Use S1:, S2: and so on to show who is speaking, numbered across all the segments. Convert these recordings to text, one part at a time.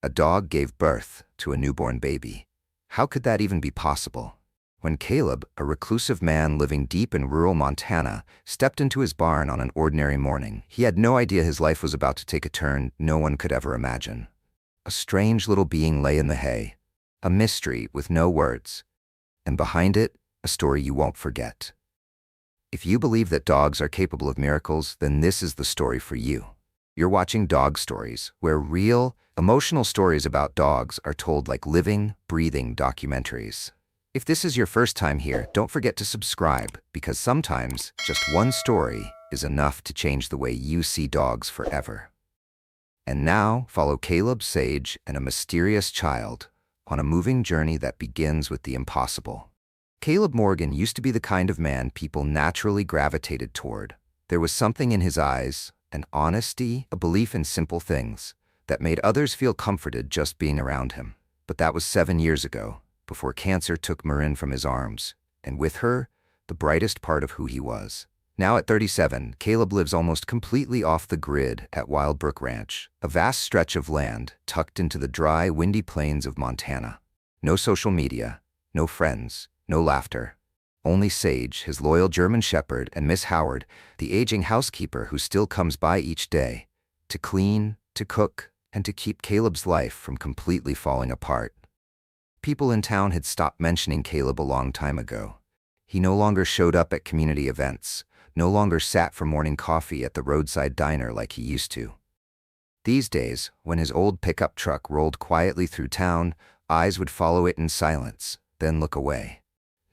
S1: A dog gave birth to a newborn baby. How could that even be possible? When Caleb, a reclusive man living deep in rural Montana, stepped into his barn on an ordinary morning, he had no idea his life was about to take a turn no one could ever imagine. A strange little being lay in the hay, a mystery with no words, and behind it, a story you won't forget. If you believe that dogs are capable of miracles, then this is the story for you. You're watching Dog Stories, where real, emotional stories about dogs are told like living, breathing documentaries. If this is your first time here, don't forget to subscribe, because sometimes just one story is enough to change the way you see dogs forever. And now, follow Caleb, Sage, and a mysterious child on a moving journey that begins with the impossible. Caleb Morgan used to be the kind of man people naturally gravitated toward. There was something in his eyes, an honesty, a belief in simple things, that made others feel comforted just being around him. But that was 7 years ago, before cancer took Marin from his arms, and with her, the brightest part of who he was. Now at 37, Caleb lives almost completely off the grid at Wild Brook Ranch, a vast stretch of land tucked into the dry, windy plains of Montana. No social media, no friends, no laughter. Only Sage, his loyal German shepherd, and Miss Howard, the aging housekeeper who still comes by each day, to clean, to cook, and to keep Caleb's life from completely falling apart. People in town had stopped mentioning Caleb a long time ago. He no longer showed up at community events, no longer sat for morning coffee at the roadside diner like he used to. These days, when his old pickup truck rolled quietly through town, eyes would follow it in silence, then look away.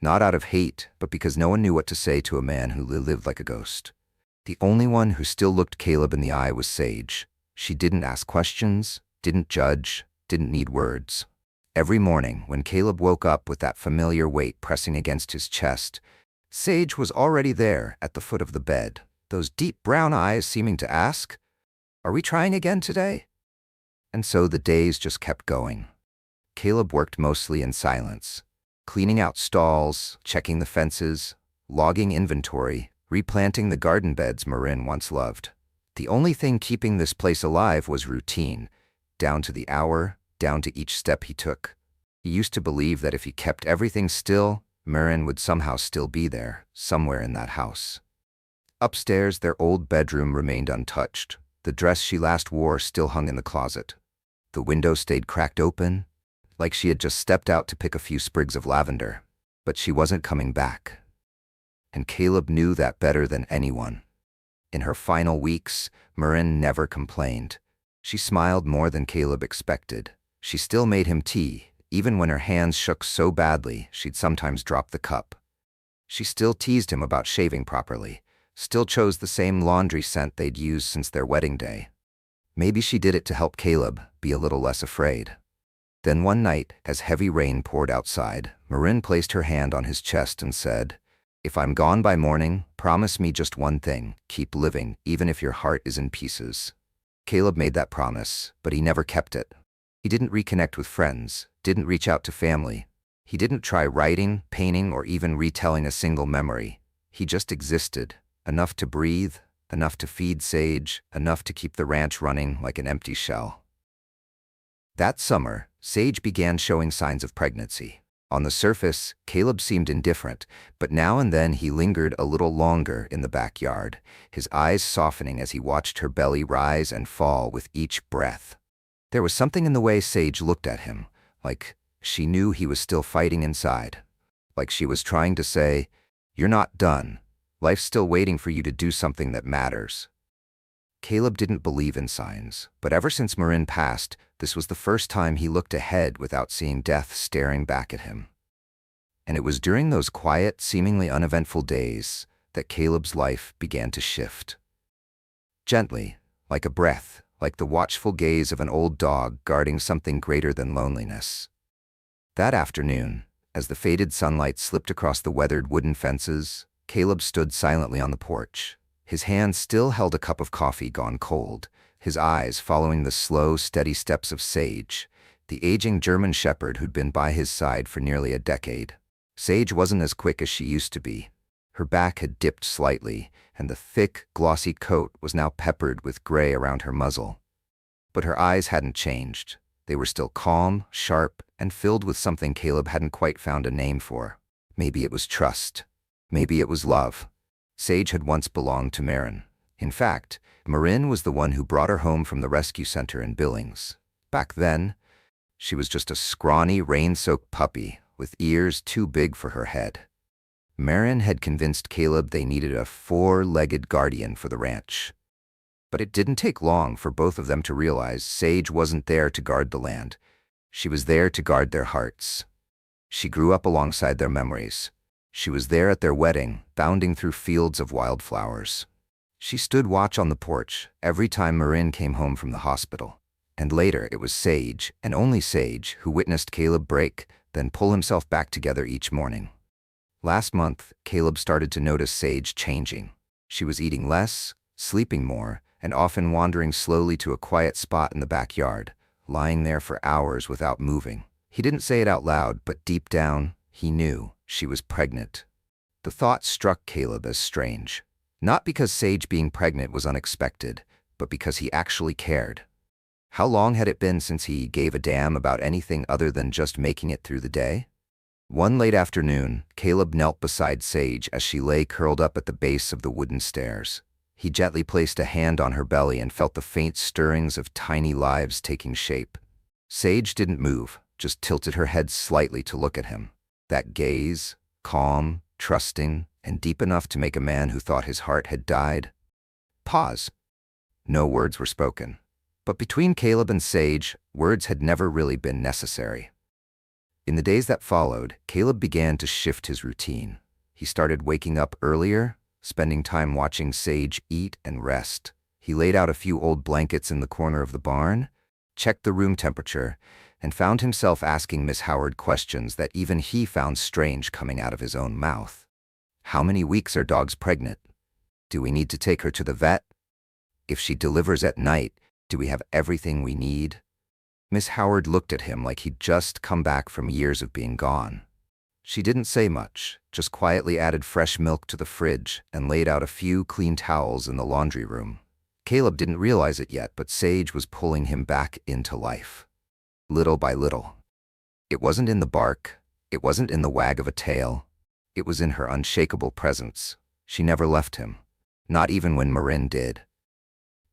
S1: Not out of hate, but because no one knew what to say to a man who lived like a ghost. The only one who still looked Caleb in the eye was Sage. She didn't ask questions, didn't judge, didn't need words. Every morning, when Caleb woke up with that familiar weight pressing against his chest, Sage was already there at the foot of the bed, those deep brown eyes seeming to ask, "Are we trying again today?" And so the days just kept going. Caleb worked mostly in silence, cleaning out stalls, checking the fences, logging inventory, replanting the garden beds Marin once loved. The only thing keeping this place alive was routine, down to the hour, down to each step he took. He used to believe that if he kept everything still, Marin would somehow still be there, somewhere in that house. Upstairs, their old bedroom remained untouched. The dress she last wore still hung in the closet. The window stayed cracked open, like she had just stepped out to pick a few sprigs of lavender. But she wasn't coming back. And Caleb knew that better than anyone. In her final weeks, Marin never complained. She smiled more than Caleb expected. She still made him tea, even when her hands shook so badly she'd sometimes drop the cup. She still teased him about shaving properly, still chose the same laundry scent they'd used since their wedding day. Maybe she did it to help Caleb be a little less afraid. Then one night, as heavy rain poured outside, Marin placed her hand on his chest and said, "If I'm gone by morning, promise me just one thing: keep living, even if your heart is in pieces." Caleb made that promise, but he never kept it. He didn't reconnect with friends, didn't reach out to family. He didn't try writing, painting, or even retelling a single memory. He just existed, enough to breathe, enough to feed Sage, enough to keep the ranch running like an empty shell. That summer, Sage began showing signs of pregnancy. On the surface, Caleb seemed indifferent, but now and then he lingered a little longer in the backyard, his eyes softening as he watched her belly rise and fall with each breath. There was something in the way Sage looked at him, like she knew he was still fighting inside. Like she was trying to say, "You're not done. Life's still waiting for you to do something that matters." Caleb didn't believe in signs, but ever since Marin passed, this was the first time he looked ahead without seeing death staring back at him. And it was during those quiet, seemingly uneventful days that Caleb's life began to shift. Gently, like a breath, like the watchful gaze of an old dog guarding something greater than loneliness. That afternoon, as the faded sunlight slipped across the weathered wooden fences, Caleb stood silently on the porch. His hand still held a cup of coffee gone cold, his eyes following the slow, steady steps of Sage, the aging German shepherd who'd been by his side for nearly a decade. Sage wasn't as quick as she used to be. Her back had dipped slightly, and the thick, glossy coat was now peppered with gray around her muzzle. But her eyes hadn't changed. They were still calm, sharp, and filled with something Caleb hadn't quite found a name for. Maybe it was trust. Maybe it was love. Sage had once belonged to Marin. In fact, Marin was the one who brought her home from the rescue center in Billings. Back then, she was just a scrawny, rain-soaked puppy with ears too big for her head. Marin had convinced Caleb they needed a four-legged guardian for the ranch. But it didn't take long for both of them to realize Sage wasn't there to guard the land. She was there to guard their hearts. She grew up alongside their memories. She was there at their wedding, bounding through fields of wildflowers. She stood watch on the porch every time Marin came home from the hospital. And later it was Sage, and only Sage, who witnessed Caleb break, then pull himself back together each morning. Last month, Caleb started to notice Sage changing. She was eating less, sleeping more, and often wandering slowly to a quiet spot in the backyard, lying there for hours without moving. He didn't say it out loud, but deep down, he knew she was pregnant. The thought struck Caleb as strange. Not because Sage being pregnant was unexpected, but because he actually cared. How long had it been since he gave a damn about anything other than just making it through the day? One late afternoon, Caleb knelt beside Sage as she lay curled up at the base of the wooden stairs. He gently placed a hand on her belly and felt the faint stirrings of tiny lives taking shape. Sage didn't move, just tilted her head slightly to look at him. That gaze, calm, trusting, and deep enough to make a man who thought his heart had died. Pause. No words were spoken. But between Caleb and Sage, words had never really been necessary. In the days that followed, Caleb began to shift his routine. He started waking up earlier, spending time watching Sage eat and rest. He laid out a few old blankets in the corner of the barn, checked the room temperature, and found himself asking Miss Howard questions that even he found strange coming out of his own mouth. How many weeks are dogs pregnant? Do we need to take her to the vet? If she delivers at night, do we have everything we need? Miss Howard looked at him like he'd just come back from years of being gone. She didn't say much, just quietly added fresh milk to the fridge and laid out a few clean towels in the laundry room. Caleb didn't realize it yet, but Sage was pulling him back into life. Little by little. It wasn't in the bark, it wasn't in the wag of a tail. It was in her unshakable presence. She never left him, not even when Marin did.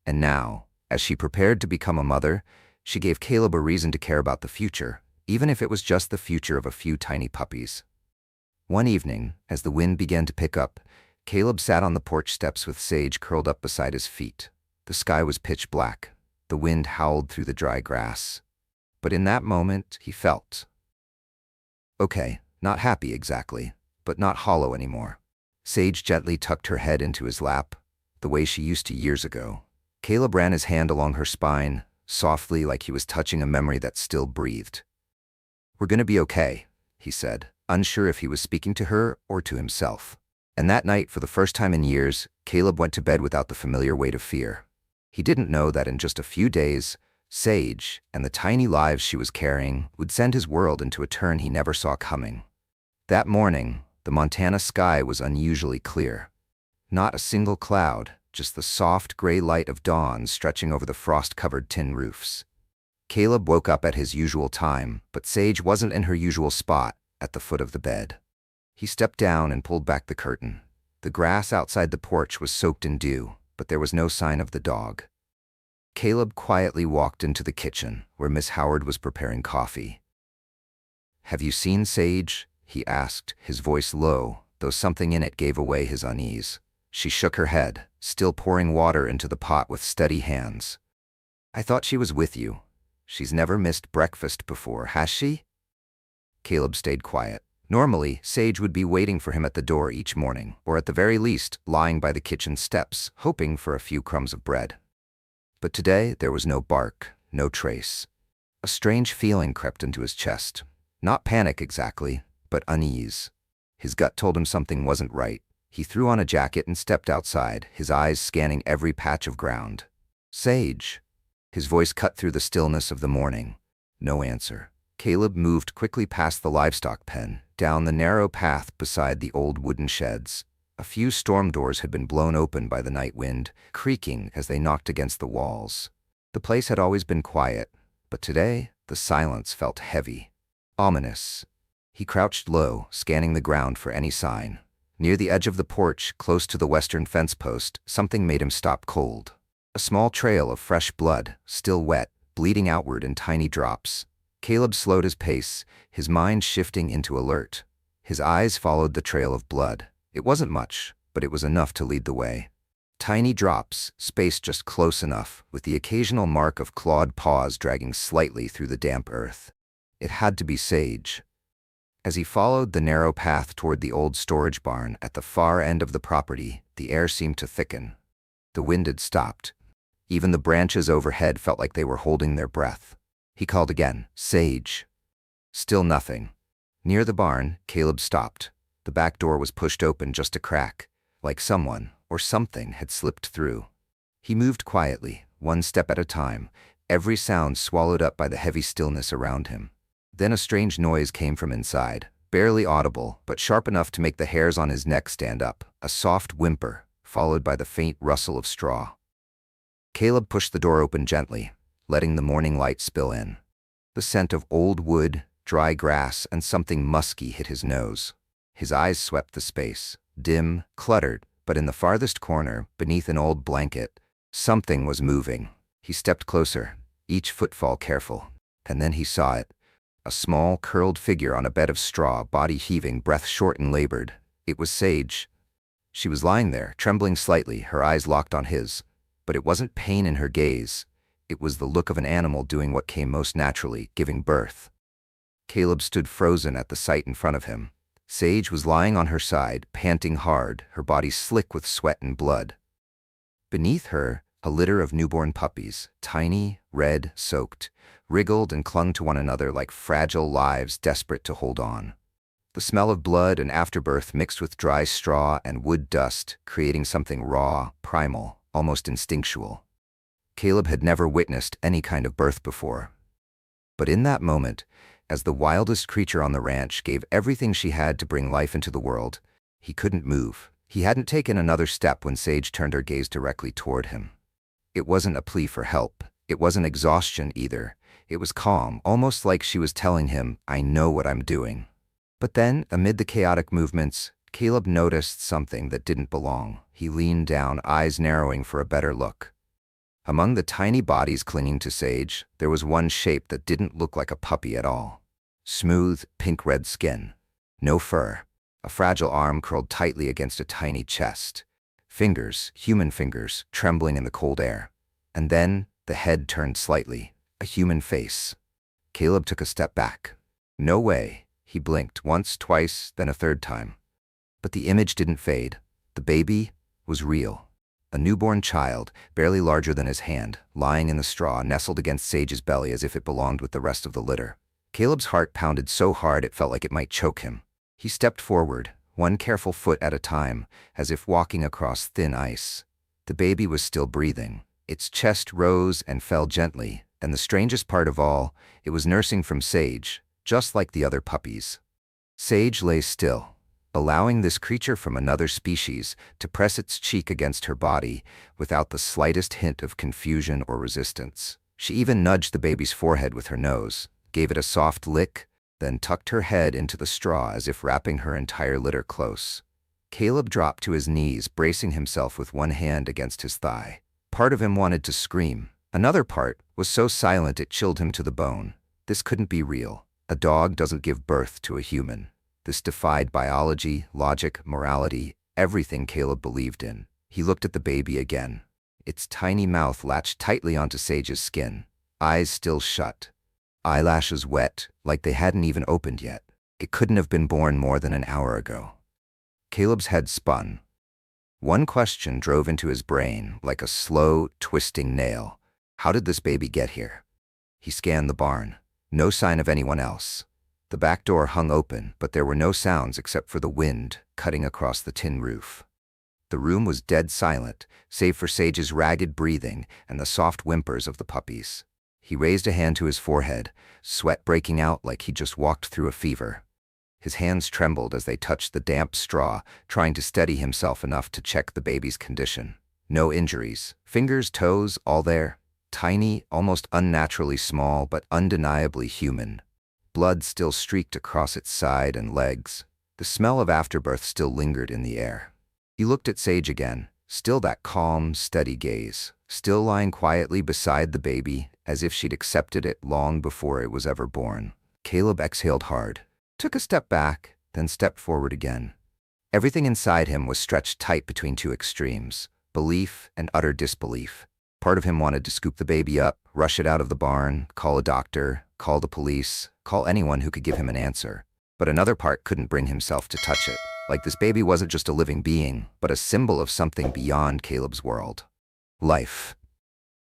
S1: And now, as she prepared to become a mother, she gave Caleb a reason to care about the future, even if it was just the future of a few tiny puppies. One evening, as the wind began to pick up, Caleb sat on the porch steps with Sage curled up beside his feet. The sky was pitch black. The wind howled through the dry grass. But in that moment, he felt okay, not happy exactly, but not hollow anymore. Sage gently tucked her head into his lap, the way she used to years ago. Caleb ran his hand along her spine, softly, like he was touching a memory that still breathed. "We're gonna be okay," he said, unsure if he was speaking to her or to himself. And that night, for the first time in years, Caleb went to bed without the familiar weight of fear. He didn't know that in just a few days, Sage, and the tiny lives she was carrying, would send his world into a turn he never saw coming. That morning, the Montana sky was unusually clear. Not a single cloud, just the soft gray light of dawn stretching over the frost-covered tin roofs. Caleb woke up at his usual time, but Sage wasn't in her usual spot, at the foot of the bed. He stepped down and pulled back the curtain. The grass outside the porch was soaked in dew, but there was no sign of the dog. Caleb quietly walked into the kitchen, where Miss Howard was preparing coffee. "Have you seen Sage?" he asked, his voice low, though something in it gave away his unease. She shook her head, still pouring water into the pot with steady hands. "I thought she was with you. She's never missed breakfast before, has she?" Caleb stayed quiet. Normally, Sage would be waiting for him at the door each morning, or at the very least, lying by the kitchen steps, hoping for a few crumbs of bread. But today, there was no bark, no trace. A strange feeling crept into his chest. Not panic exactly, but unease. His gut told him something wasn't right. He threw on a jacket and stepped outside, his eyes scanning every patch of ground. "Sage." His voice cut through the stillness of the morning. No answer. Caleb moved quickly past the livestock pen, down the narrow path beside the old wooden sheds. A few storm doors had been blown open by the night wind, creaking as they knocked against the walls. The place had always been quiet, but today The silence felt heavy, ominous. He crouched low, scanning the ground for any sign. Near the edge of the porch, close to the western fence post, something made him stop cold. A small trail of fresh blood, still wet, bleeding outward in tiny drops. Caleb slowed his pace, his mind shifting into alert. His eyes followed the trail of blood. It wasn't much, but it was enough to lead the way. Tiny drops, spaced just close enough, with the occasional mark of clawed paws dragging slightly through the damp earth. It had to be Sage. As he followed the narrow path toward the old storage barn at the far end of the property, the air seemed to thicken. The wind had stopped. Even the branches overhead felt like they were holding their breath. He called again, "Sage." Still nothing. Near the barn, Caleb stopped. The back door was pushed open just a crack, like someone or something had slipped through. He moved quietly, one step at a time, every sound swallowed up by the heavy stillness around him. Then a strange noise came from inside, barely audible, but sharp enough to make the hairs on his neck stand up, a soft whimper, followed by the faint rustle of straw. Caleb pushed the door open gently, letting the morning light spill in. The scent of old wood, dry grass, and something musky hit his nose. His eyes swept the space, dim, cluttered, but in the farthest corner, beneath an old blanket, something was moving. He stepped closer, each footfall careful, and then he saw it. A small, curled figure on a bed of straw, body heaving, breath short and labored. It was Sage. She was lying there, trembling slightly, her eyes locked on his. But it wasn't pain in her gaze. It was the look of an animal doing what came most naturally, giving birth. Caleb stood frozen at the sight in front of him. Sage was lying on her side, panting hard, her body slick with sweat and blood. Beneath her, a litter of newborn puppies, tiny, red, soaked, wriggled and clung to one another like fragile lives desperate to hold on. The smell of blood and afterbirth mixed with dry straw and wood dust, creating something raw, primal, almost instinctual. Caleb had never witnessed any kind of birth before. But in that moment, as the wildest creature on the ranch gave everything she had to bring life into the world, he couldn't move. He hadn't taken another step when Sage turned her gaze directly toward him. It wasn't a plea for help. It wasn't exhaustion either. It was calm, almost like she was telling him, "I know what I'm doing." But then, amid the chaotic movements, Caleb noticed something that didn't belong. He leaned down, eyes narrowing for a better look. Among the tiny bodies clinging to Sage, there was one shape that didn't look like a puppy at all. Smooth, pink-red skin. No fur. A fragile arm curled tightly against a tiny chest. Fingers, human fingers, trembling in the cold air. And then, the head turned slightly. A human face. Caleb took a step back. No way. He blinked once, twice, then a third time. But the image didn't fade. The baby was real. A newborn child, barely larger than his hand, lying in the straw, nestled against Sage's belly as if it belonged with the rest of the litter. Caleb's heart pounded so hard it felt like it might choke him. He stepped forward, one careful foot at a time, as if walking across thin ice. The baby was still breathing. Its chest rose and fell gently, and the strangest part of all, it was nursing from Sage, just like the other puppies. Sage lay still, allowing this creature from another species to press its cheek against her body without the slightest hint of confusion or resistance. She even nudged the baby's forehead with her nose, gave it a soft lick, then tucked her head into the straw as if wrapping her entire litter close. Caleb dropped to his knees, bracing himself with one hand against his thigh. Part of him wanted to scream. Another part was so silent it chilled him to the bone. This couldn't be real. A dog doesn't give birth to a human. This defied biology, logic, morality, everything Caleb believed in. He looked at the baby again. Its tiny mouth latched tightly onto Sage's skin, eyes still shut, eyelashes wet, like they hadn't even opened yet. It couldn't have been born more than an hour ago. Caleb's head spun. One question drove into his brain like a slow, twisting nail. How did this baby get here? He scanned the barn. No sign of anyone else. The back door hung open, but there were no sounds except for the wind cutting across the tin roof. The room was dead silent, save for Sage's ragged breathing and the soft whimpers of the puppies. He raised a hand to his forehead, sweat breaking out like he just walked through a fever. His hands trembled as they touched the damp straw, trying to steady himself enough to check the baby's condition. No injuries. Fingers, toes, all there. Tiny, almost unnaturally small, but undeniably human. Blood still streaked across its side and legs. The smell of afterbirth still lingered in the air. He looked at Sage again, still that calm, steady gaze, still lying quietly beside the baby, as if she'd accepted it long before it was ever born. Caleb exhaled hard, took a step back, then stepped forward again. Everything inside him was stretched tight between two extremes, belief and utter disbelief. Part of him wanted to scoop the baby up, rush it out of the barn, call a doctor, call the police, call anyone who could give him an answer. But another part couldn't bring himself to touch it. Like this baby wasn't just a living being, but a symbol of something beyond Caleb's world. Life.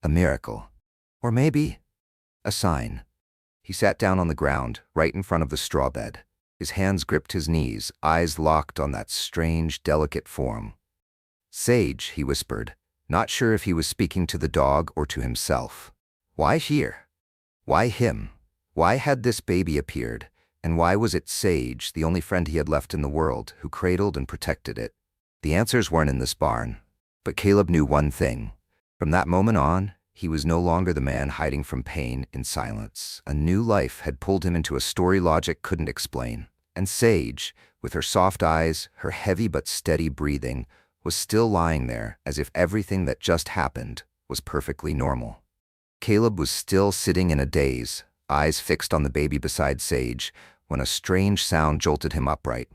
S1: A miracle. Or maybe a sign. He sat down on the ground, right in front of the straw bed. His hands gripped his knees, eyes locked on that strange, delicate form. "Sage," he whispered, not sure if he was speaking to the dog or to himself. Why here? Why him? Why had this baby appeared? And why was it Sage, the only friend he had left in the world, who cradled and protected it? The answers weren't in this barn. But Caleb knew one thing. From that moment on, he was no longer the man hiding from pain in silence. A new life had pulled him into a story logic couldn't explain. And Sage, with her soft eyes, her heavy but steady breathing, was still lying there as if everything that just happened was perfectly normal. Caleb was still sitting in a daze, eyes fixed on the baby beside Sage, when a strange sound jolted him upright.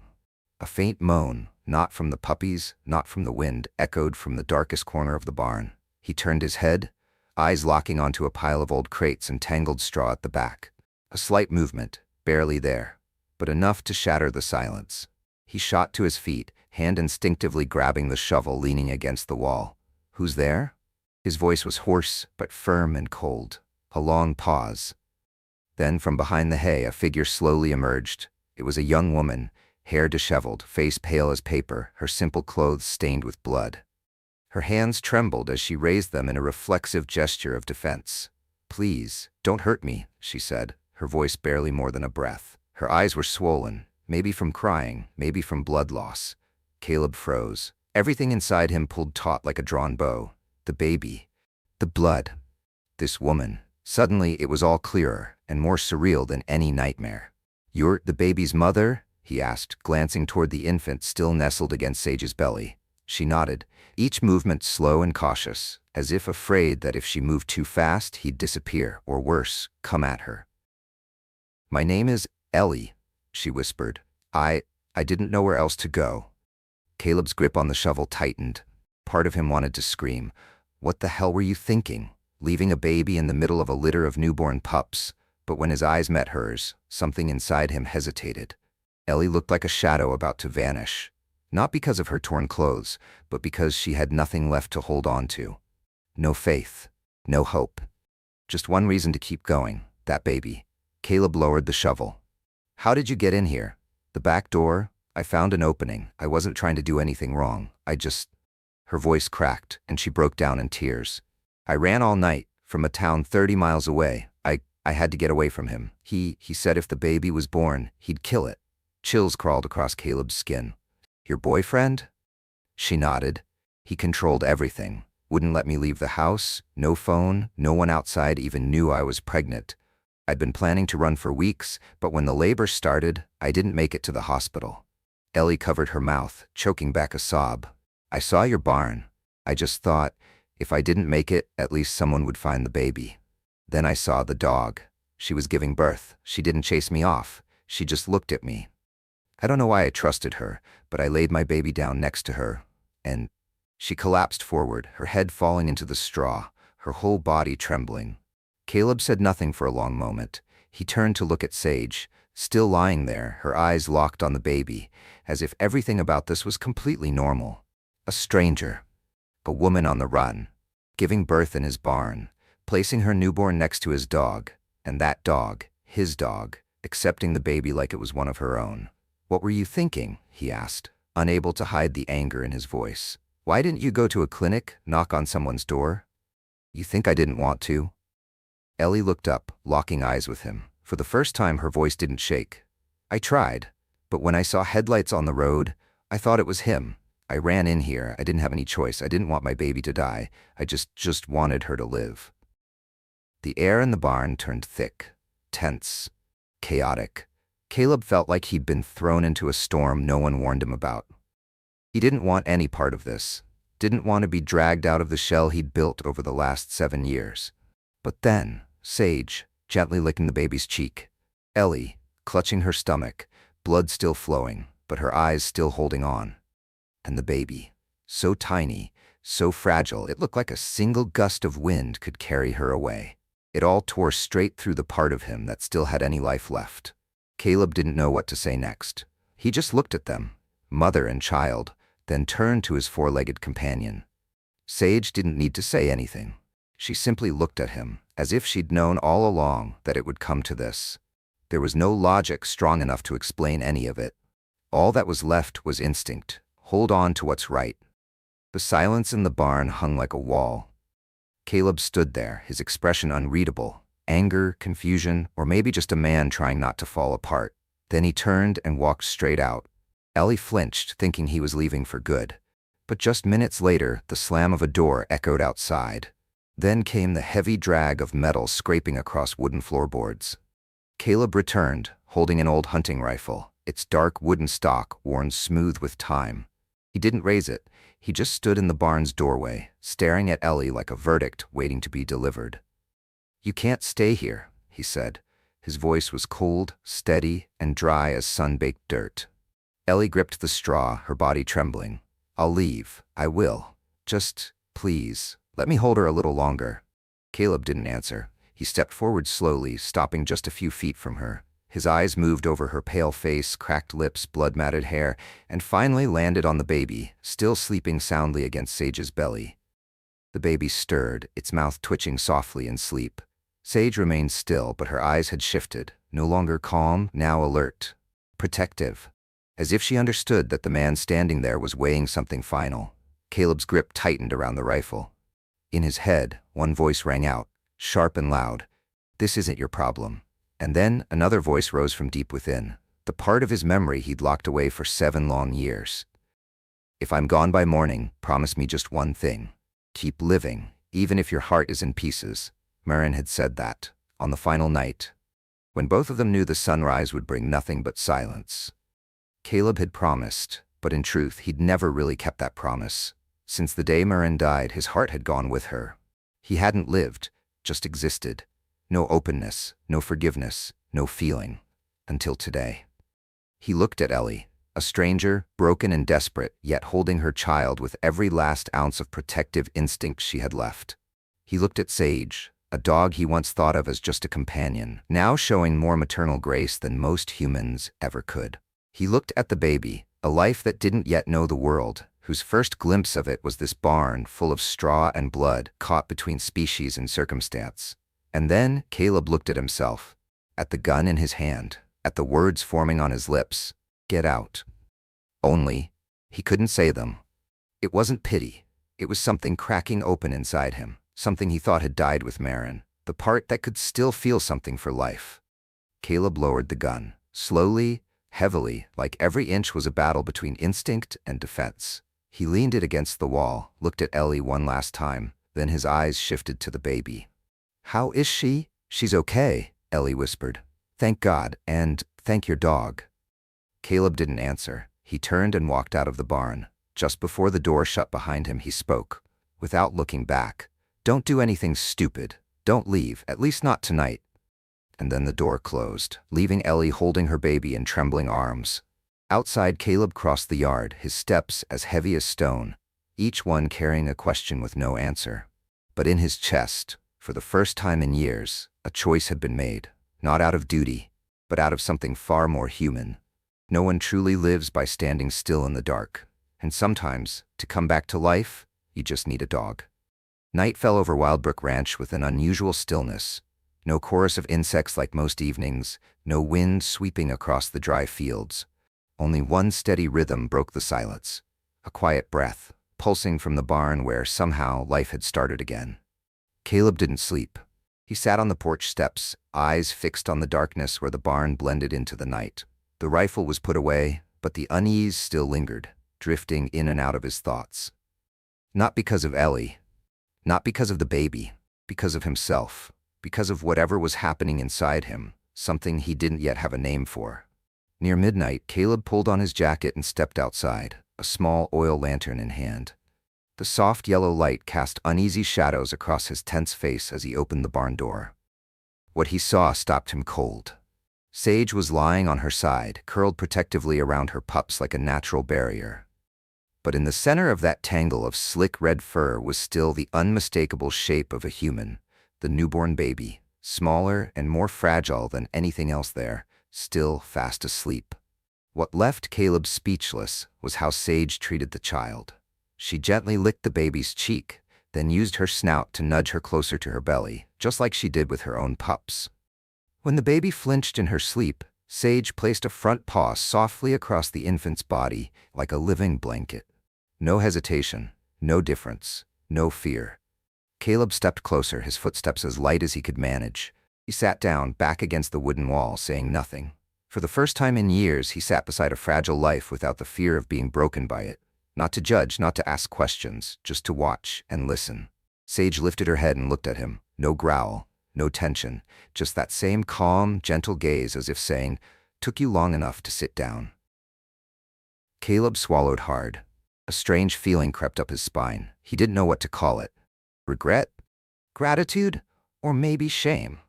S1: A faint moan, not from the puppies, not from the wind, echoed from the darkest corner of the barn. He turned his head, eyes locking onto a pile of old crates and tangled straw at the back. A slight movement, barely there, but enough to shatter the silence. He shot to his feet, hand instinctively grabbing the shovel, leaning against the wall. "Who's there?" His voice was hoarse, but firm and cold. A long pause. Then from behind the hay a figure slowly emerged. It was a young woman, hair disheveled, face pale as paper, her simple clothes stained with blood. Her hands trembled as she raised them in a reflexive gesture of defense. "Please, don't hurt me," she said, her voice barely more than a breath. Her eyes were swollen, maybe from crying, maybe from blood loss. Caleb froze. Everything inside him pulled taut like a drawn bow. The baby. The blood. This woman. Suddenly it was all clearer and more surreal than any nightmare. "You're the baby's mother?" he asked, glancing toward the infant still nestled against Sage's belly. She nodded, each movement slow and cautious, as if afraid that if she moved too fast he'd disappear, or worse, come at her. "My name is Ellie," she whispered. I didn't know where else to go." Caleb's grip on the shovel tightened. Part of him wanted to scream. What the hell were you thinking? Leaving a baby in the middle of a litter of newborn pups? But when his eyes met hers, something inside him hesitated. Ellie looked like a shadow about to vanish. Not because of her torn clothes, but because she had nothing left to hold on to. No faith. No hope. Just one reason to keep going. That baby. Caleb lowered the shovel. "How did you get in here?" "The back door. I found an opening. I wasn't trying to do anything wrong. Her voice cracked, and she broke down in tears. "I ran all night, from a town 30 miles away. I had to get away from him. He said if the baby was born, he'd kill it." Chills crawled across Caleb's skin. "Your boyfriend?" She nodded. "He controlled everything. Wouldn't let me leave the house, no phone, no one outside even knew I was pregnant. I'd been planning to run for weeks, but when the labor started, I didn't make it to the hospital." Ellie covered her mouth, choking back a sob. "I saw your barn. I just thought, if I didn't make it, at least someone would find the baby. Then I saw the dog. She was giving birth. She didn't chase me off. She just looked at me. I don't know why I trusted her, but I laid my baby down next to her, and..." She collapsed forward, her head falling into the straw, her whole body trembling. Caleb said nothing for a long moment. He turned to look at Sage, still lying there, her eyes locked on the baby, as if everything about this was completely normal. A stranger. A woman on the run. Giving birth in his barn. Placing her newborn next to his dog. And that dog, his dog, accepting the baby like it was one of her own. "What were you thinking?" he asked, unable to hide the anger in his voice. "Why didn't you go to a clinic, knock on someone's door? You think I didn't want to?" Ellie looked up, locking eyes with him. For the first time her voice didn't shake. "I tried, but when I saw headlights on the road, I thought it was him. I ran in here. I didn't have any choice. I didn't want my baby to die. I just wanted her to live." The air in the barn turned thick, tense, chaotic. Caleb felt like he'd been thrown into a storm no one warned him about. He didn't want any part of this, didn't want to be dragged out of the shell he'd built over the last 7 years. But then, Sage, gently licking the baby's cheek, Ellie, clutching her stomach, blood still flowing, but her eyes still holding on. And the baby, so tiny, so fragile, it looked like a single gust of wind could carry her away. It all tore straight through the part of him that still had any life left. Caleb didn't know what to say next. He just looked at them, mother and child, then turned to his four-legged companion. Sage didn't need to say anything. She simply looked at him, as if she'd known all along that it would come to this. There was no logic strong enough to explain any of it. All that was left was instinct. Hold on to what's right. The silence in the barn hung like a wall. Caleb stood there, his expression unreadable. Anger, confusion, or maybe just a man trying not to fall apart. Then he turned and walked straight out. Ellie flinched, thinking he was leaving for good. But just minutes later, the slam of a door echoed outside. Then came the heavy drag of metal scraping across wooden floorboards. Caleb returned, holding an old hunting rifle, its dark wooden stock worn smooth with time. He didn't raise it. He just stood in the barn's doorway, staring at Ellie like a verdict waiting to be delivered. "You can't stay here," he said. His voice was cold, steady, and dry as sun-baked dirt. Ellie gripped the straw, her body trembling. "I'll leave. I will. Just, please, let me hold her a little longer." Caleb didn't answer. He stepped forward slowly, stopping just a few feet from her. His eyes moved over her pale face, cracked lips, blood-matted hair, and finally landed on the baby, still sleeping soundly against Sage's belly. The baby stirred, its mouth twitching softly in sleep. Sage remained still, but her eyes had shifted, no longer calm, now alert, protective, as if she understood that the man standing there was weighing something final. Caleb's grip tightened around the rifle. In his head, one voice rang out, sharp and loud, "This isn't your problem." And then another voice rose from deep within, the part of his memory he'd locked away for 7 long years. "If I'm gone by morning, promise me just one thing. Keep living, even if your heart is in pieces." Maren had said that, on the final night, when both of them knew the sunrise would bring nothing but silence. Caleb had promised, but in truth he'd never really kept that promise. Since the day Maren died, his heart had gone with her. He hadn't lived, just existed. No openness, no forgiveness, no feeling. Until today. He looked at Ellie, a stranger, broken and desperate, yet holding her child with every last ounce of protective instinct she had left. He looked at Sage, a dog he once thought of as just a companion, now showing more maternal grace than most humans ever could. He looked at the baby, a life that didn't yet know the world, whose first glimpse of it was this barn full of straw and blood caught between species and circumstance. And then Caleb looked at himself, at the gun in his hand, at the words forming on his lips, "Get out." Only, he couldn't say them. It wasn't pity. It was something cracking open inside him, something he thought had died with Maren, the part that could still feel something for life. Caleb lowered the gun, slowly, heavily, like every inch was a battle between instinct and defense. He leaned it against the wall, looked at Ellie one last time, then his eyes shifted to the baby. "How is she?" "She's okay," Ellie whispered. "Thank God, and thank your dog." Caleb didn't answer. He turned and walked out of the barn. Just before the door shut behind him, he spoke, without looking back. "Don't do anything stupid. Don't leave, at least not tonight." And then the door closed, leaving Ellie holding her baby in trembling arms. Outside, Caleb crossed the yard, his steps as heavy as stone, each one carrying a question with no answer. But in his chest, for the first time in years, a choice had been made, not out of duty, but out of something far more human. No one truly lives by standing still in the dark, and sometimes, to come back to life, you just need a dog. Night fell over Wildbrook Ranch with an unusual stillness. No chorus of insects like most evenings, no wind sweeping across the dry fields. Only one steady rhythm broke the silence, a quiet breath, pulsing from the barn where somehow life had started again. Caleb didn't sleep. He sat on the porch steps, eyes fixed on the darkness where the barn blended into the night. The rifle was put away, but the unease still lingered, drifting in and out of his thoughts. Not because of Ellie, not because of the baby, because of himself. because of whatever was happening inside him, something he didn't yet have a name for. Near midnight, Caleb pulled on his jacket and stepped outside, a small oil lantern in hand. The soft yellow light cast uneasy shadows across his tense face as he opened the barn door. What he saw stopped him cold. Sage was lying on her side, curled protectively around her pups like a natural barrier. But in the center of that tangle of slick red fur was still the unmistakable shape of a human, the newborn baby, smaller and more fragile than anything else there, still fast asleep. What left Caleb speechless was how Sage treated the child. She gently licked the baby's cheek, then used her snout to nudge her closer to her belly, just like she did with her own pups. When the baby flinched in her sleep, Sage placed a front paw softly across the infant's body like a living blanket. No hesitation, no difference, no fear. Caleb stepped closer, his footsteps as light as he could manage. He sat down, back against the wooden wall, saying nothing. For the first time in years, he sat beside a fragile life without the fear of being broken by it. Not to judge, not to ask questions, just to watch and listen. Sage lifted her head and looked at him. No growl, no tension, just that same calm, gentle gaze as if saying, "Took you long enough to sit down." Caleb swallowed hard. A strange feeling crept up his spine. He didn't know what to call it. Regret? Gratitude? Or maybe shame?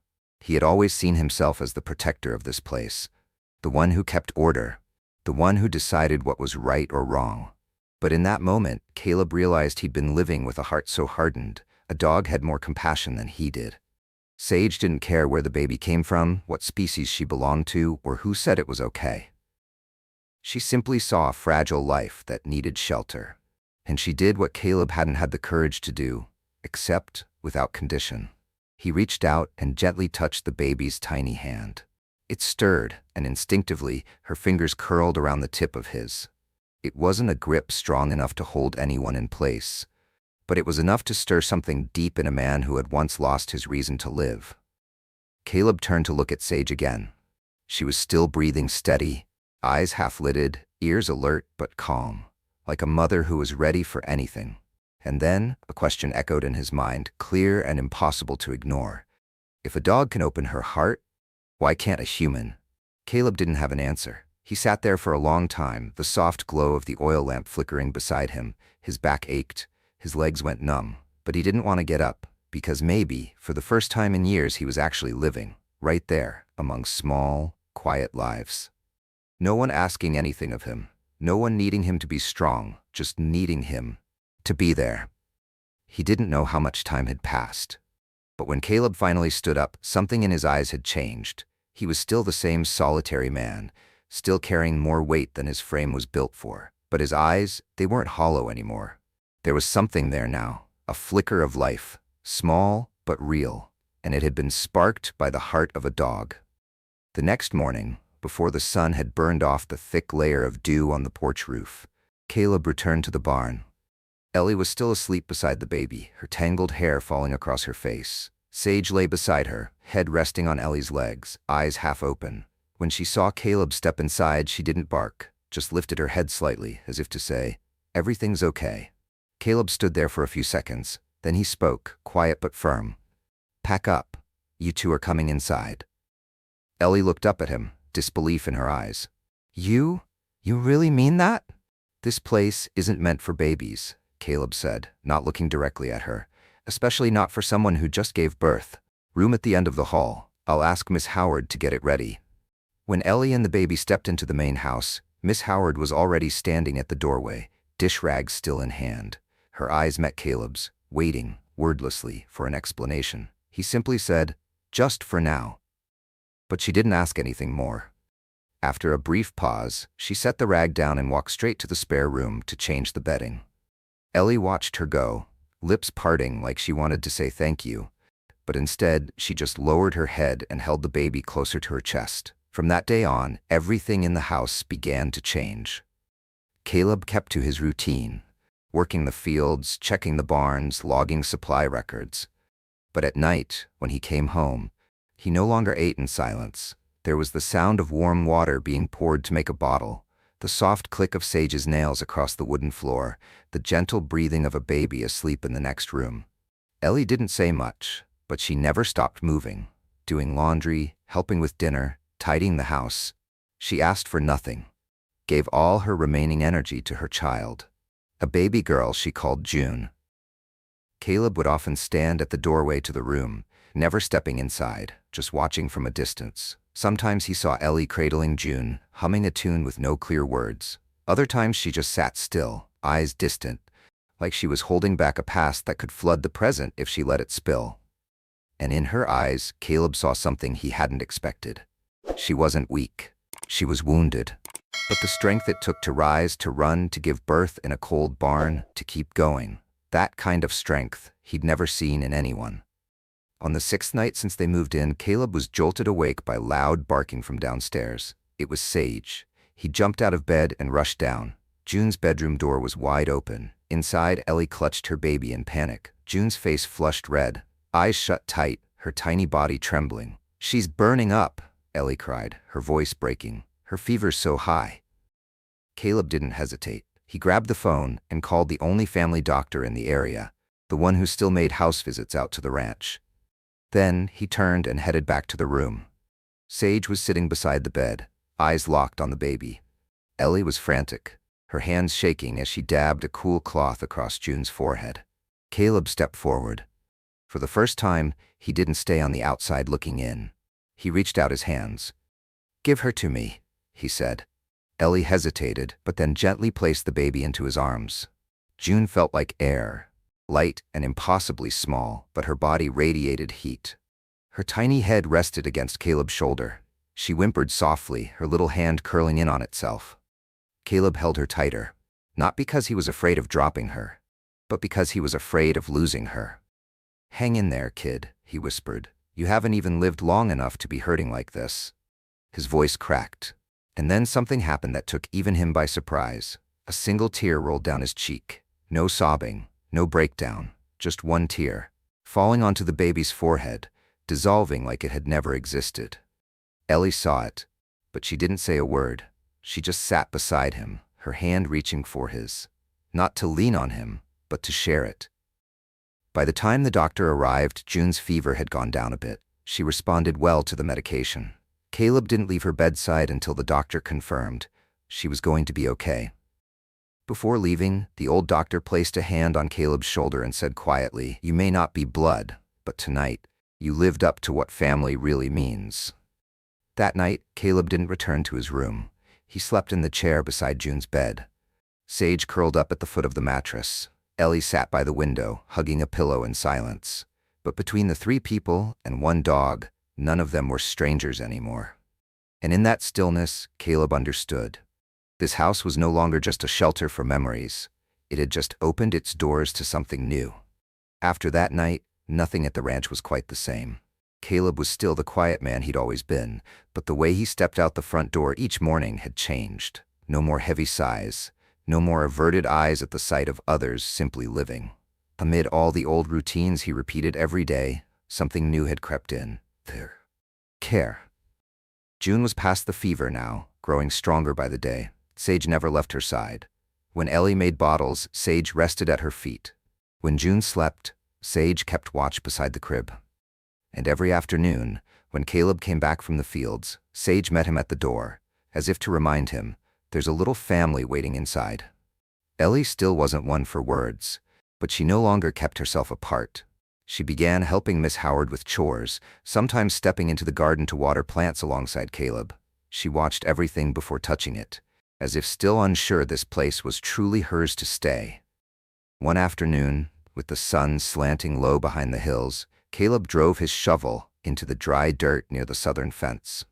S1: He had always seen himself as the protector of this place, the one who kept order, the one who decided what was right or wrong. But in that moment, Caleb realized he'd been living with a heart so hardened, a dog had more compassion than he did. Sage didn't care where the baby came from, what species she belonged to, or who said it was okay. She simply saw a fragile life that needed shelter. And she did what Caleb hadn't had the courage to do, accept without condition. He reached out and gently touched the baby's tiny hand. It stirred, and instinctively, her fingers curled around the tip of his. It wasn't a grip strong enough to hold anyone in place, but it was enough to stir something deep in a man who had once lost his reason to live. Caleb turned to look at Sage again. She was still breathing steady, eyes half-lidded, ears alert but calm, like a mother who was ready for anything. And then a question echoed in his mind, clear and impossible to ignore. If a dog can open her heart, why can't a human? Caleb didn't have an answer. He sat there for a long time, the soft glow of the oil lamp flickering beside him. His back ached, his legs went numb, but he didn't want to get up, because maybe, for the first time in years, he was actually living, right there, among small, quiet lives. No one asking anything of him, no one needing him to be strong, just needing him to be there. He didn't know how much time had passed. But when Caleb finally stood up, something in his eyes had changed. He was still the same solitary man, still carrying more weight than his frame was built for. But his eyes, they weren't hollow anymore. There was something there now, a flicker of life, small but real, and it had been sparked by the heart of a dog. The next morning, before the sun had burned off the thick layer of dew on the porch roof, Caleb returned to the barn. Ellie was still asleep beside the baby, her tangled hair falling across her face. Sage lay beside her, head resting on Ellie's legs, eyes half open. When she saw Caleb step inside, she didn't bark, just lifted her head slightly, as if to say, "Everything's okay." Caleb stood there for a few seconds. Then he spoke, quiet but firm. "Pack up. You two are coming inside." Ellie looked up at him, disbelief in her eyes. You really mean that?" "This place isn't meant for babies," Caleb said, not looking directly at her, "especially not for someone who just gave birth. Room at the end of the hall. I'll ask Miss Howard to get it ready." When Ellie and the baby stepped into the main house, Miss Howard was already standing at the doorway, dish rags still in hand. Her eyes met Caleb's, waiting, wordlessly, for an explanation. He simply said, "Just for now." But she didn't ask anything more. After a brief pause, she set the rag down and walked straight to the spare room to change the bedding. Ellie watched her go, lips parting like she wanted to say thank you, but instead she just lowered her head and held the baby closer to her chest. From that day on, everything in the house began to change. Caleb kept to his routine, working the fields, checking the barns, logging supply records. But at night, when he came home, he no longer ate in silence. There was the sound of warm water being poured to make a bottle, the soft click of Sage's nails across the wooden floor, the gentle breathing of a baby asleep in the next room. Ellie didn't say much, But she never stopped moving, doing laundry, helping with dinner, tidying the house. She asked for nothing, gave all her remaining energy to her child, a baby girl she called June. Caleb would often stand at the doorway to the room, never stepping inside, just watching from a distance. Sometimes he saw Ellie cradling June, humming a tune with no clear words. Other times she just sat still, eyes distant, like she was holding back a past that could flood the present if she let it spill. And in her eyes, Caleb saw something he hadn't expected. She wasn't weak. She was wounded. But the strength it took to rise, to run, to give birth in a cold barn, to keep going, that kind of strength he'd never seen in anyone. On the sixth night since they moved in, Caleb was jolted awake by loud barking from downstairs. It was Sage. He jumped out of bed and rushed down. June's bedroom door was wide open. Inside, Ellie clutched her baby in panic. June's face flushed red, eyes shut tight, her tiny body trembling. "She's burning up," Ellie cried, her voice breaking. "Her fever's so high." Caleb didn't hesitate. He grabbed the phone and called the only family doctor in the area, the one who still made house visits out to the ranch. Then he turned and headed back to the room. Sage was sitting beside the bed, eyes locked on the baby. Ellie was frantic, her hands shaking as she dabbed a cool cloth across June's forehead. Caleb stepped forward. For the first time, he didn't stay on the outside looking in. He reached out his hands. "Give her to me," he said. Ellie hesitated, but then gently placed the baby into his arms. June felt like air, light and impossibly small, but her body radiated heat. Her tiny head rested against Caleb's shoulder. She whimpered softly, her little hand curling in on itself. Caleb held her tighter, not because he was afraid of dropping her, but because he was afraid of losing her. "Hang in there, kid," he whispered. "You haven't even lived long enough to be hurting like this." His voice cracked. And then something happened that took even him by surprise. A single tear rolled down his cheek. No sobbing, no breakdown, just one tear, falling onto the baby's forehead, dissolving like it had never existed. Ellie saw it, but she didn't say a word. She just sat beside him, her hand reaching for his. Not to lean on him, but to share it. By the time the doctor arrived, June's fever had gone down a bit. She responded well to the medication. Caleb didn't leave her bedside until the doctor confirmed she was going to be okay. Before leaving, the old doctor placed a hand on Caleb's shoulder and said quietly, "You may not be blood, but tonight, you lived up to what family really means." That night, Caleb didn't return to his room. He slept in the chair beside June's bed. Sage curled up at the foot of the mattress. Ellie sat by the window, hugging a pillow in silence. But between the three people and one dog, none of them were strangers anymore. And in that stillness, Caleb understood. This house was no longer just a shelter for memories. It had just opened its doors to something new. After that night, nothing at the ranch was quite the same. Caleb was still the quiet man he'd always been, but the way he stepped out the front door each morning had changed. No more heavy sighs, no more averted eyes at the sight of others simply living. Amid all the old routines he repeated every day, something new had crept in. Their care. June was past the fever now, growing stronger by the day. Sage never left her side. When Ellie made bottles, Sage rested at her feet. When June slept, Sage kept watch beside the crib. And every afternoon, when Caleb came back from the fields, Sage met him at the door, as if to remind him, there's a little family waiting inside. Ellie still wasn't one for words, but she no longer kept herself apart. She began helping Miss Howard with chores, sometimes stepping into the garden to water plants alongside Caleb. She watched everything before touching it, as if still unsure this place was truly hers to stay. One afternoon, with the sun slanting low behind the hills, Caleb drove his shovel into the dry dirt near the southern fence.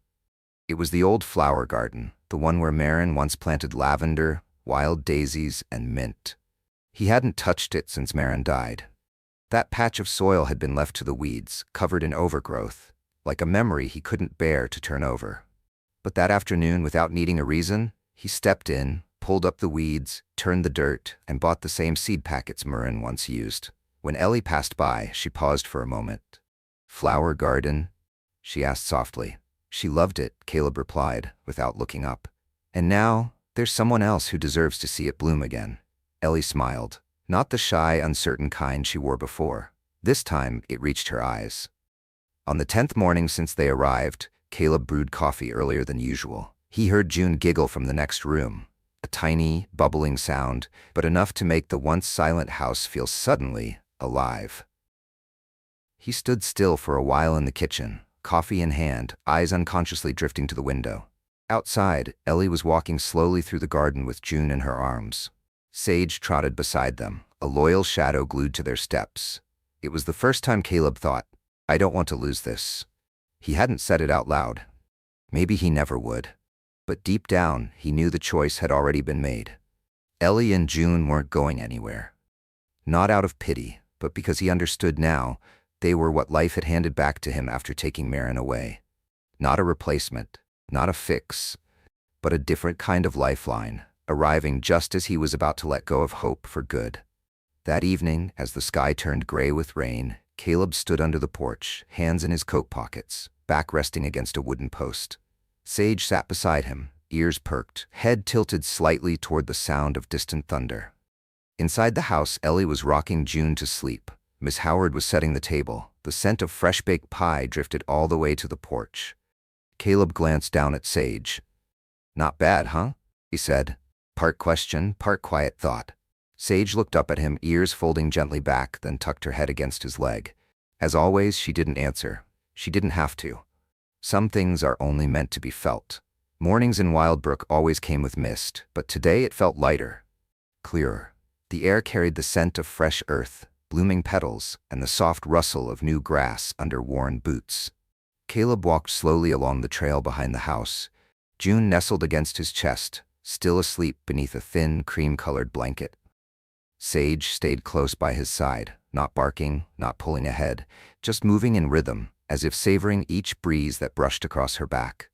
S1: It was the old flower garden, the one where Marin once planted lavender, wild daisies, and mint. He hadn't touched it since Marin died. That patch of soil had been left to the weeds, covered in overgrowth, like a memory he couldn't bear to turn over. But that afternoon, without needing a reason, he stepped in, pulled up the weeds, turned the dirt, and bought the same seed packets Marin once used. When Ellie passed by, she paused for a moment. "Flower garden?" she asked softly. "She loved it," Caleb replied, without looking up. "And now, there's someone else who deserves to see it bloom again." Ellie smiled. Not the shy, uncertain kind she wore before. This time, it reached her eyes. On the 10th morning since they arrived, Caleb brewed coffee earlier than usual. He heard June giggle from the next room, a tiny, bubbling sound, but enough to make the once silent house feel suddenly alive. He stood still for a while in the kitchen, coffee in hand, eyes unconsciously drifting to the window. Outside, Ellie was walking slowly through the garden with June in her arms. Sage trotted beside them, a loyal shadow glued to their steps. It was the first time Caleb thought, "I don't want to lose this." He hadn't said it out loud. Maybe he never would. But deep down, he knew the choice had already been made. Ellie and June weren't going anywhere. Not out of pity, but because he understood now they were what life had handed back to him after taking Marin away. Not a replacement, not a fix, but a different kind of lifeline, arriving just as he was about to let go of hope for good. That evening, as the sky turned gray with rain, Caleb stood under the porch, hands in his coat pockets, back resting against a wooden post. Sage sat beside him, ears perked, head tilted slightly toward the sound of distant thunder. Inside the house, Ellie was rocking June to sleep. Miss Howard was setting the table. The scent of fresh-baked pie drifted all the way to the porch. Caleb glanced down at Sage. "Not bad, huh?" he said. Part question, part quiet thought. Sage looked up at him, ears folding gently back, then tucked her head against his leg. As always, she didn't answer. She didn't have to. Some things are only meant to be felt. Mornings in Wildbrook always came with mist, but today it felt lighter, clearer. The air carried the scent of fresh earth, blooming petals, and the soft rustle of new grass under worn boots. Caleb walked slowly along the trail behind the house. June nestled against his chest, still asleep beneath a thin, cream-colored blanket. Sage stayed close by his side, not barking, not pulling ahead, just moving in rhythm, as if savoring each breeze that brushed across her back.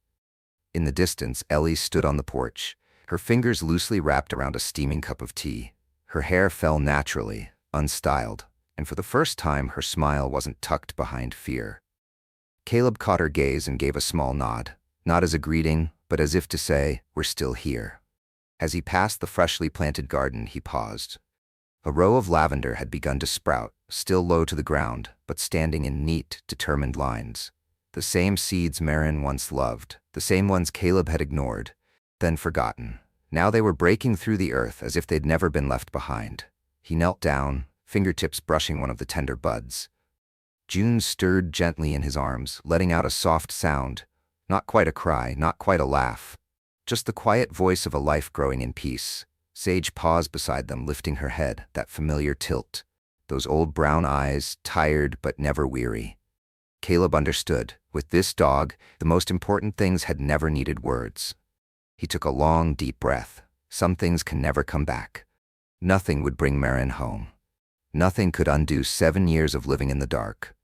S1: In the distance, Ellie stood on the porch, her fingers loosely wrapped around a steaming cup of tea. Her hair fell naturally, unstyled, and for the first time her smile wasn't tucked behind fear. Caleb caught her gaze and gave a small nod, not as a greeting, but as if to say, "We're still here." As he passed the freshly planted garden, he paused. A row of lavender had begun to sprout, still low to the ground, but standing in neat, determined lines. The same seeds Marin once loved, the same ones Caleb had ignored, then forgotten. Now they were breaking through the earth as if they'd never been left behind. He knelt down, fingertips brushing one of the tender buds. June stirred gently in his arms, letting out a soft sound, not quite a cry, not quite a laugh, just the quiet voice of a life growing in peace. Sage paused beside them, lifting her head, that familiar tilt, those old brown eyes, tired but never weary. Caleb understood. With this dog, the most important things had never needed words. He took a long, deep breath. Some things can never come back. Nothing would bring Marin home. Nothing could undo 7 years of living in the dark.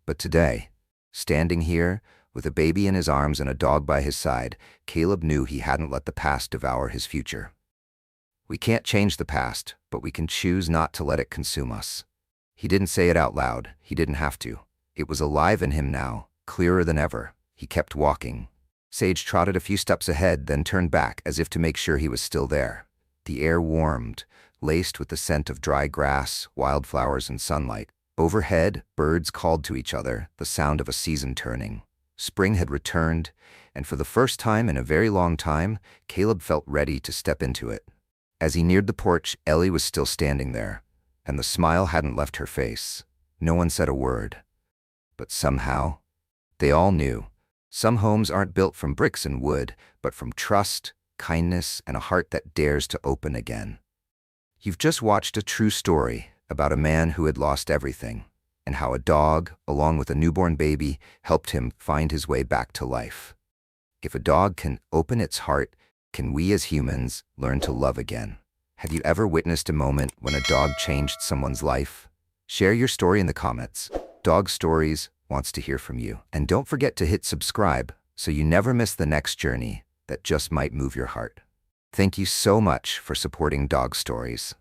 S1: But today, standing here, with a baby in his arms and a dog by his side, Caleb knew he hadn't let the past devour his future. We can't change the past, but we can choose not to let it consume us. He didn't say it out loud. He didn't have to. It was alive in him now, clearer than ever. He kept walking. Sage trotted a few steps ahead, then turned back as if to make sure he was still there. The air warmed, laced with the scent of dry grass, wildflowers, and sunlight. Overhead, birds called to each other, the sound of a season turning. Spring had returned, and for the first time in a very long time, Caleb felt ready to step into it. As he neared the porch, Ellie was still standing there, and the smile hadn't left her face. No one said a word. But somehow, they all knew. Some homes aren't built from bricks and wood, but from trust, kindness, and a heart that dares to open again. You've just watched a true story about a man who had lost everything, and how a dog, along with a newborn baby, helped him find his way back to life. If a dog can open its heart, can we as humans learn to love again? Have you ever witnessed a moment when a dog changed someone's life? Share your story in the comments. Dog Stories wants to hear from you. And don't forget to hit subscribe so you never miss the next journey that just might move your heart. Thank you so much for supporting Dog Stories.